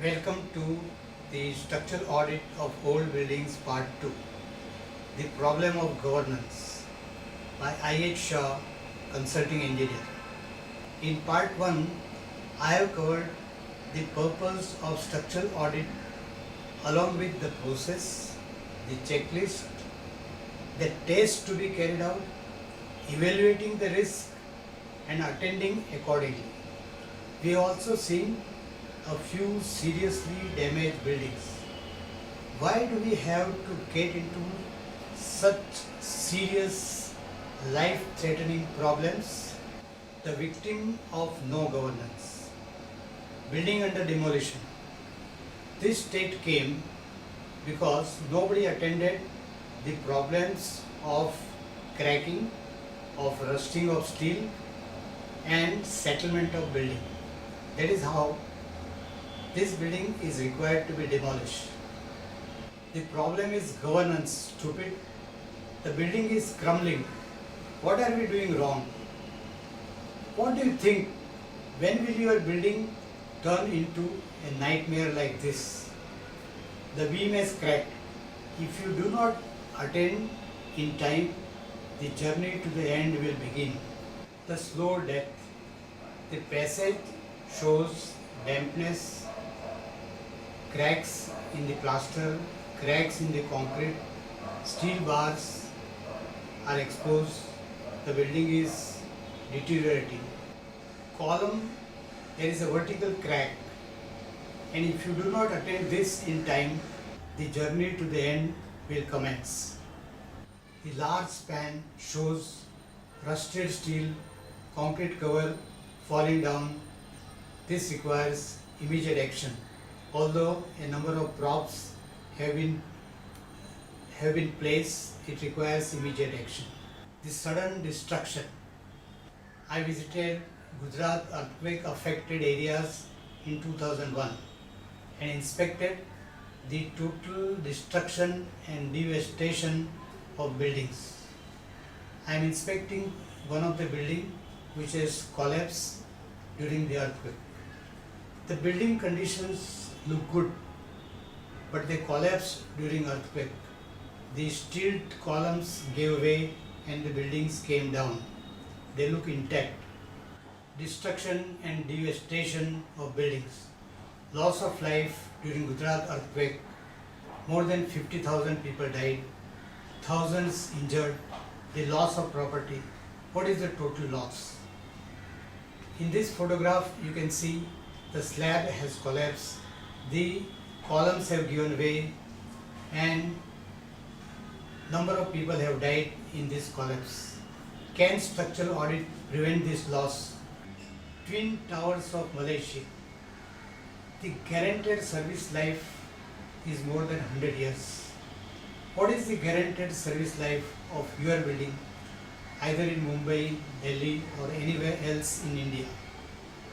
Welcome to the structural audit of old buildings part 2, the problem of governance by I.H. Shah, consulting engineer. In part 1, I have covered the purpose of structural audit along with the process, the checklist, the tests to be carried out, evaluating the risk and attending accordingly. We have also seen a few seriously damaged buildings. Why do we have to get into such serious life-threatening problems? The victim of no governance. Building under demolition. This state came because nobody attended the problems of cracking, of rusting of steel and settlement of building. That is how this building is required to be demolished. The problem is governance, stupid. The building is crumbling. What are we doing wrong? What do you think? When will your building turn into a nightmare like this? The beam has cracked. If you do not attend in time, the journey to the end will begin. The slow death. The passage shows dampness, cracks in the plaster, cracks in the concrete, steel bars are exposed, the building is deteriorating. Column, there is a vertical crack, and if you do not attend this in time, the journey to the end will commence. The large span shows rusted steel, concrete cover falling down. This requires immediate action. Although a number of props have been placed, it requires immediate action. The sudden destruction. I visited Gujarat earthquake affected areas in 2001 and inspected the total destruction and devastation of buildings. I am inspecting one of the building which has collapsed during the earthquake. The building conditions look good, but they collapsed during earthquake. The steel columns gave way and the buildings came down. They look intact. Destruction and devastation of buildings. Loss of life during Gujarat earthquake. More than 50,000 people died. Thousands injured. The loss of property. What is the total loss? In this photograph you can see the slab has collapsed. The columns have given way and number of people have died in this collapse. Can structural audit prevent this loss? Twin Towers of Malaysia. The guaranteed service life is more than 100 years. What is the guaranteed service life of your building, either in Mumbai, Delhi or anywhere else in India?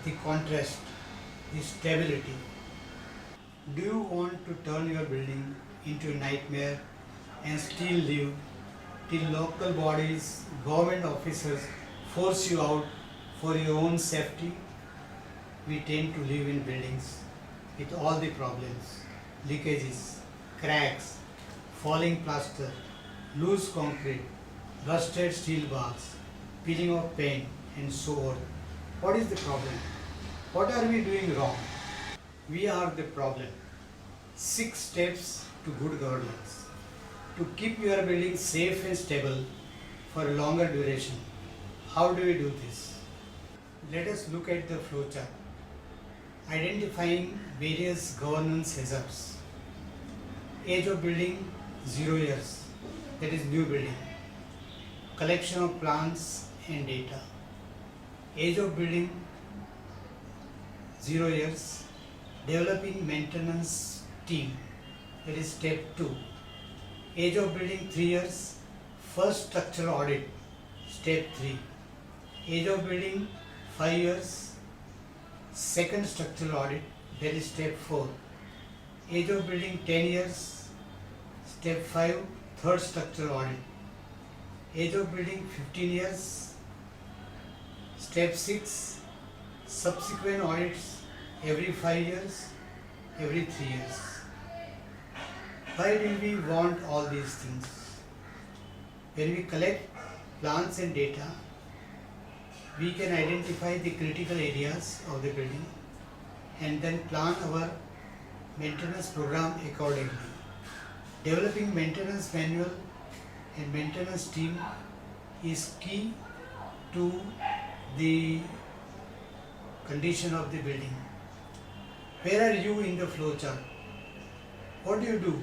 The contrast, the stability. Do you want to turn your building into a nightmare and still live till local bodies, government officers force you out for your own safety? We tend to live in buildings with all the problems, leakages, cracks, falling plaster, loose concrete, rusted steel bars, peeling of paint and so on. What is the problem? What are we doing wrong? We are the problem. 6 steps to good governance. To keep your building safe and stable for a longer duration. How do we do this? Let us look at the flowchart. Identifying various governance hazards. Age of building 0 years, that is new building. Collection of plans and data. Age of building 0 years. Developing maintenance team, that is step 2. Age of building 3 years. First structural audit, step 3. Age of building 5 years. Second structural audit, that is step 4. Age of building 10 years. Step 5, third structural audit. Age of building 15 years. Step 6, subsequent audits every 5 years. every 3 years. Why do we want all these things? When we collect plans and data, we can identify the critical areas of the building and then plan our maintenance program accordingly. Developing maintenance manual and maintenance team is key to the condition of the building. Where are you in the flow chart? What do you do?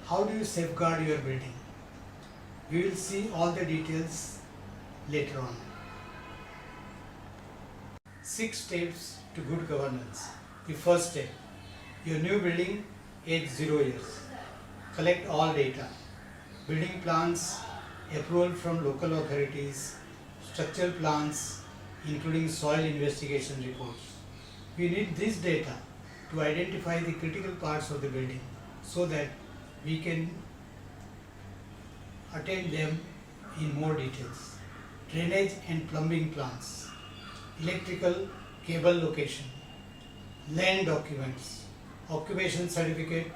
How do you safeguard your building? We will see all the details later on. 6 steps to good governance. The first step, your new building age 0 years. Collect all data, building plans, approval from local authorities, structural plans, including soil investigation reports. We need this data to identify the critical parts of the building so that we can attend them in more details. Drainage and plumbing plans, electrical cable location, land documents, occupation certificate,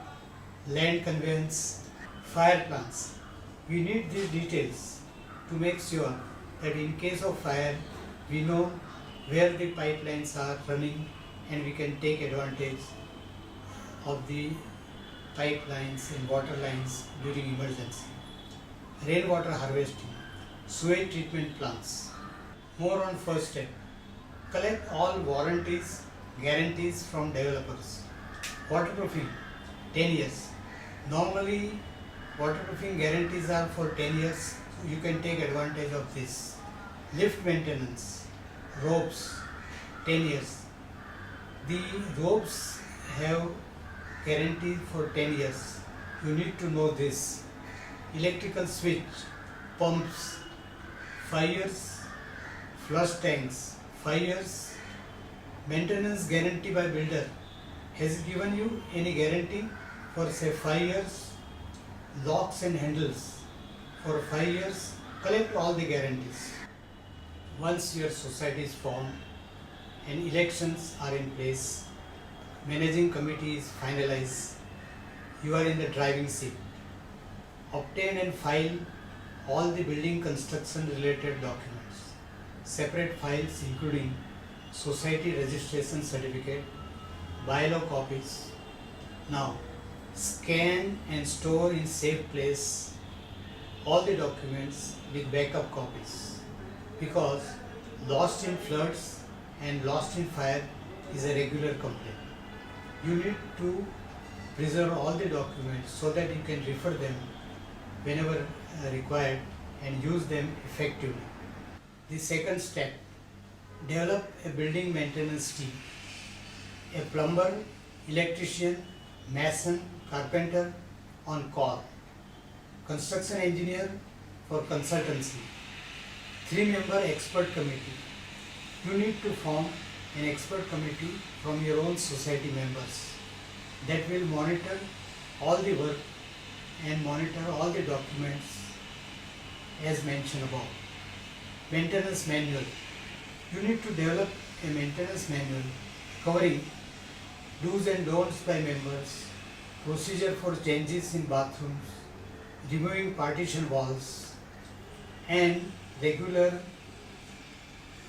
land conveyance, fire plans. We need these details to make sure that in case of fire, we know where the pipelines are running and we can take advantage of the pipelines and water lines during emergency. Rainwater harvesting, sewage treatment plants. More on first step. Collect all warranties, guarantees from developers. Waterproofing, 10 years. Normally, waterproofing guarantees are for 10 years, so you can take advantage of this. Lift maintenance, ropes, 10 years. The ropes have guarantee for 10 years. You need to know this. Electrical switch, pumps, 5 years. Flush tanks, 5 years. Maintenance guarantee by builder. Has he given you any guarantee for say 5 years? Locks and handles for 5 years. Collect all the guarantees. Once your society is formed and elections are in place, managing committee is finalized, you are in the driving seat. Obtain and file all the building construction related documents. Separate files including society registration certificate, bylaw copies. Now, scan and store in safe place all the documents with backup copies, because lost in floods and lost in fire is a regular complaint. You need to preserve all the documents so that you can refer them whenever required and use them effectively. The second step, develop a building maintenance team. A plumber, electrician, mason, carpenter on call. Construction engineer for consultancy. 3-member expert committee. You need to form an expert committee from your own society members that will monitor all the work and monitor all the documents as mentioned above. Maintenance manual. You need to develop a maintenance manual covering do's and don'ts by members, procedure for changes in bathrooms, removing partition walls, and regular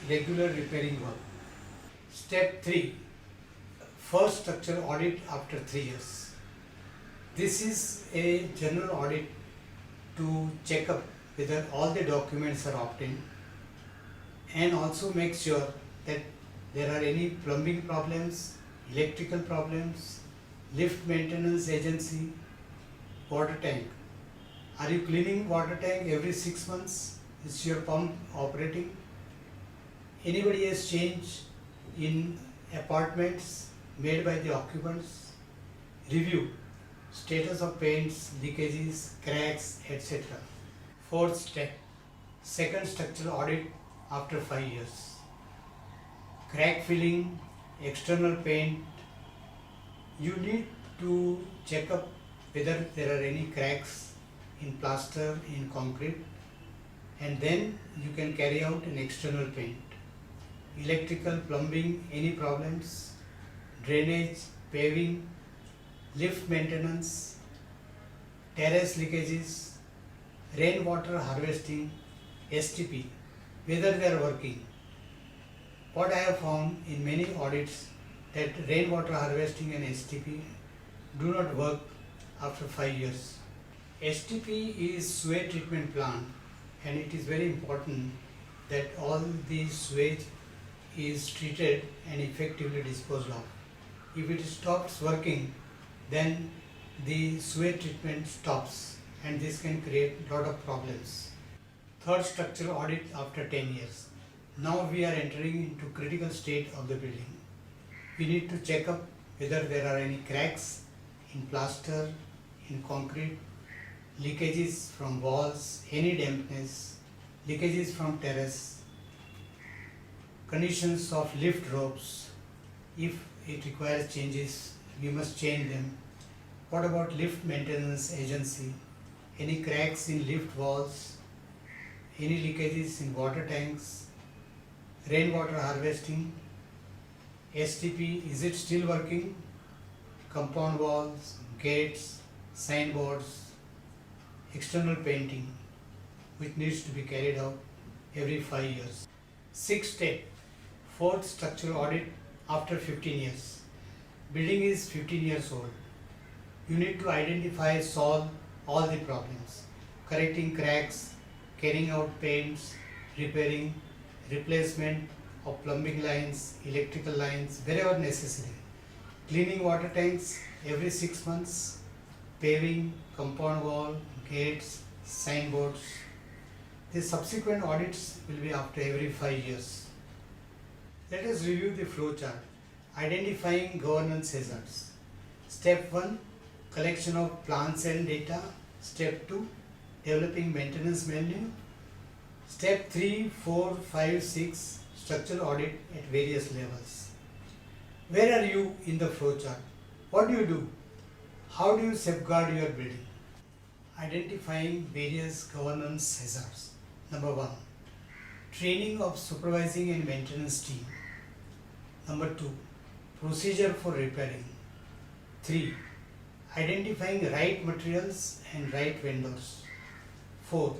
repairing work. Step 3. First structural audit after 3 years. This is a general audit to check up whether all the documents are obtained and also make sure that there are any plumbing problems, electrical problems, lift maintenance agency, water tank. Are you cleaning water tank every 6 months? Is your pump operating? Anybody has changed in apartments made by the occupants? Review status of paints, leakages, cracks, etc. Fourth step, second structural audit after 5 years. Crack filling, external paint. You need to check up whether there are any cracks in plaster, in concrete, and then you can carry out an external paint. Electrical, plumbing, any problems, drainage, paving, lift maintenance, terrace leakages, rainwater harvesting, STP, whether they are working. What I have found in many audits that rainwater harvesting and STP do not work after 5 years. STP is sewage treatment plant, and it is very important that all the sewage is treated and effectively disposed of. If it stops working, then the sewage treatment stops, and this can create a lot of problems. Third, structural audit after 10 years. Now we are entering into critical state of the building. We need to check up whether there are any cracks in plaster, in concrete, leakages from walls, any dampness, leakages from terrace, conditions of lift ropes. If it requires changes, we must change them. What about lift maintenance agency? Any cracks in lift walls, any leakages in water tanks, rainwater harvesting, STP, is it still working? Compound walls, gates, signboards, external painting, which needs to be carried out every 5 years. Sixth step, fourth structural audit after 15 years. Building is 15 years old. You need to identify, solve all the problems, correcting cracks, carrying out paints, repairing, replacement of plumbing lines, electrical lines wherever necessary, cleaning water tanks every 6 months, paving, compound wall, gates, signboards. The subsequent audits will be after every 5 years. Let us review the flow chart. Identifying governance hazards. Step 1, collection of plans and data. Step 2, developing maintenance menu. Step 3, 4, 5, 6, structural audit at various levels. Where are you in the flow chart? What do you do? How do you safeguard your building? Identifying various governance hazards. Number 1, training of supervising and maintenance team. Number 2, procedure for repairing. 3, identifying right materials and right vendors. 4,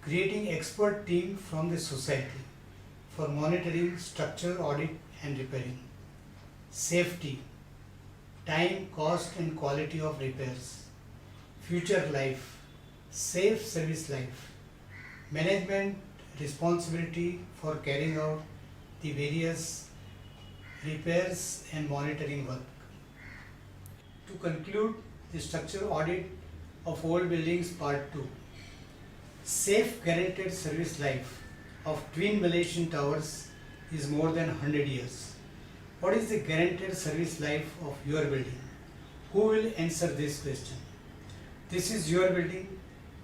creating expert team from the society for monitoring structural audit and repairing. Safety, time, cost and quality of repairs. Future life, safe service life. Management responsibility for carrying out the various repairs and monitoring work. To conclude the structural audit of old buildings part 2. Safe guaranteed service life of twin Malaysian towers is more than 100 years. What is the guaranteed service life of your building? Who will answer this question? This is your building.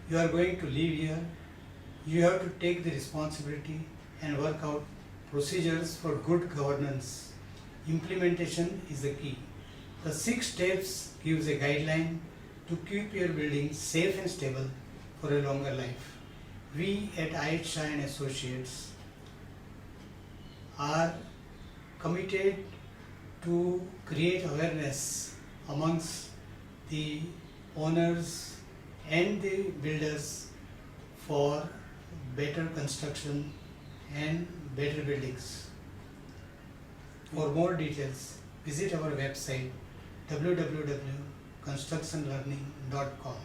You are going to live here. You have to take the responsibility and work out procedures for good governance. Implementation is the key. The 6 steps gives a guideline to keep your building safe and stable for a longer life. We at IHS Shah and Associates are committed to create awareness amongst the owners and the builders for better construction and better buildings. For more details, visit our website www.constructionlearning.com.